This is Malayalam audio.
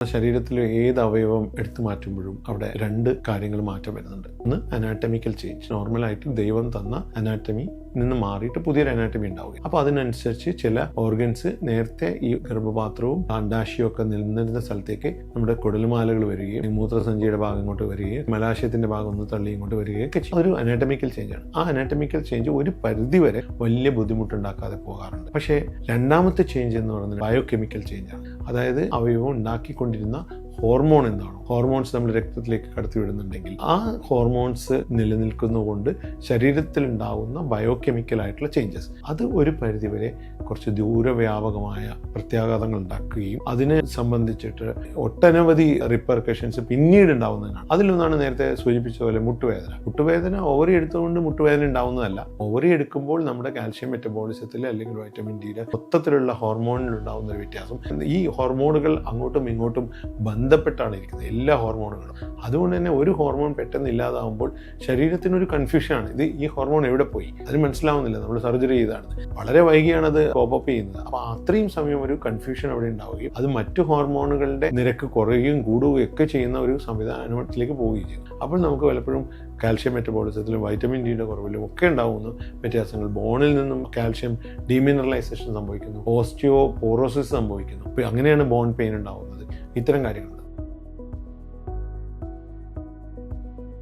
ശരീരത്തിലെ ഏത് അവയവം എടുത്തു മാറ്റുമ്പോഴും അവിടെ രണ്ട് കാര്യങ്ങൾ മാറ്റം വരുന്നുണ്ട്. ഒന്ന് അനാറ്റമിക്കൽ ചേഞ്ച്. നോർമലായിട്ട് ദൈവം തന്ന അനാറ്റമി നിന്ന് മാറിയിട്ട് പുതിയൊരു അനാറ്റമി ഉണ്ടാവുക. അപ്പോൾ അതിനനുസരിച്ച് ചില ഓർഗൻസ് നേരത്തെ ഈ ഗർഭപാത്രവും അണ്ഡാശയവും ഒക്കെ നിലനിന്നിരുന്ന സ്ഥലത്തേക്ക് നമ്മുടെ കുടൽമാലകൾ വരികയും മൂത്രസഞ്ചിയുടെ ഭാഗം ഇങ്ങോട്ട് വരികയും മലാശയത്തിന്റെ ഭാഗം ഒന്ന് തള്ളി ഇങ്ങോട്ട് വരികയും ഒക്കെ ചെയ്യും. അതൊരു അനാറ്റമിക്കൽ ചേഞ്ചാണ്. ആ അനാറ്റമിക്കൽ ചേഞ്ച് ഒരു പരിധി വരെ വലിയ ബുദ്ധിമുട്ടുണ്ടാക്കാതെ പോകാറുണ്ട്. പക്ഷേ രണ്ടാമത്തെ ചേഞ്ച് എന്ന് പറയുന്നത് ബയോകെമിക്കൽ ചേഞ്ചാണ്. അതായത് അവയവം ഉണ്ടാക്കിക്കൊണ്ടിരുന്ന ഹോർമോൺ എന്താണോ, ഹോർമോൺസ് നമ്മൾ രക്തത്തിലേക്ക് കടത്തിവിടുന്നുണ്ടെങ്കിൽ ആ ഹോർമോൺസ് നിലനിൽക്കുന്നതുകൊണ്ട് ശരീരത്തിൽ ഉണ്ടാകുന്ന ബയോകെമിക്കൽ ആയിട്ടുള്ള ചേഞ്ചസ് അത് ഒരു പരിധിവരെ കുറച്ച് ദൂരവ്യാപകമായ പ്രത്യാഘാതങ്ങൾ ഉണ്ടാക്കുകയും അതിനെ സംബന്ധിച്ചിട്ട് ഒട്ടനവധി റിപ്പർക്കഷൻസ് പിന്നീട് ഉണ്ടാവുന്നതാണ്. അതിലൊന്നാണ് നേരത്തെ സൂചിപ്പിച്ച പോലെ മുട്ടുവേദന ഓവറി എടുത്തുകൊണ്ട് മുട്ടുവേദന ഉണ്ടാവുന്നതല്ല. ഓവറി എടുക്കുമ്പോൾ നമ്മുടെ കാൽഷ്യം മെറ്റബോളിസത്തിൽ അല്ലെങ്കിൽ വൈറ്റമിൻ ഡിയുടെ മൊത്തത്തിലുള്ള ഹോർമോണിൽ ഉണ്ടാകുന്ന ഒരു വ്യത്യാസം. ഈ ഹോർമോണുകൾ അങ്ങോട്ടും ഇങ്ങോട്ടും ബന്ധപ്പെട്ടാണ് ഇരിക്കുന്നത്, എല്ലാ ഹോർമോണുകളും. അതുകൊണ്ട് തന്നെ ഒരു ഹോർമോൺ പെട്ടെന്ന് ഇല്ലാതാവുമ്പോൾ ശരീരത്തിനൊരു കൺഫ്യൂഷനാണ്. ഈ ഹോർമോൺ എവിടെ പോയി, അതിന് മനസ്സിലാവുന്നില്ല. നമ്മൾ സർജറി ചെയ്താണ്, വളരെ വൈകിയാണ് അത് പോപ്പപ്പ് ചെയ്യുന്നത്. അപ്പോൾ അത്രയും സമയം ഒരു കൺഫ്യൂഷൻ അവിടെ ഉണ്ടാവുകയും അത് മറ്റു ഹോർമോണുകളുടെ നിരക്ക് കുറയുകയും കൂടുകയും ഒക്കെ ചെയ്യുന്ന ഒരു സംവിധാനത്തിലേക്ക് പോവുകയും ചെയ്യും. അപ്പോൾ നമുക്ക് പലപ്പോഴും കാൽഷ്യം മെറ്റബോളിസത്തിലും വൈറ്റമിൻ ഡിയുടെ കുറവിലും ഒക്കെ ഉണ്ടാകുന്ന വ്യത്യാസങ്ങൾ, ബോണിൽ നിന്നും കാൽഷ്യം ഡീമിനറലൈസേഷൻ സംഭവിക്കുന്നു, ഓസ്റ്റിയോപോറോസിസ് സംഭവിക്കുന്നു. അപ്പോൾ അങ്ങനെയാണ് ബോൺ പെയിൻ ഉണ്ടാകുന്നത്. ഇത്തരം കാര്യങ്ങൾ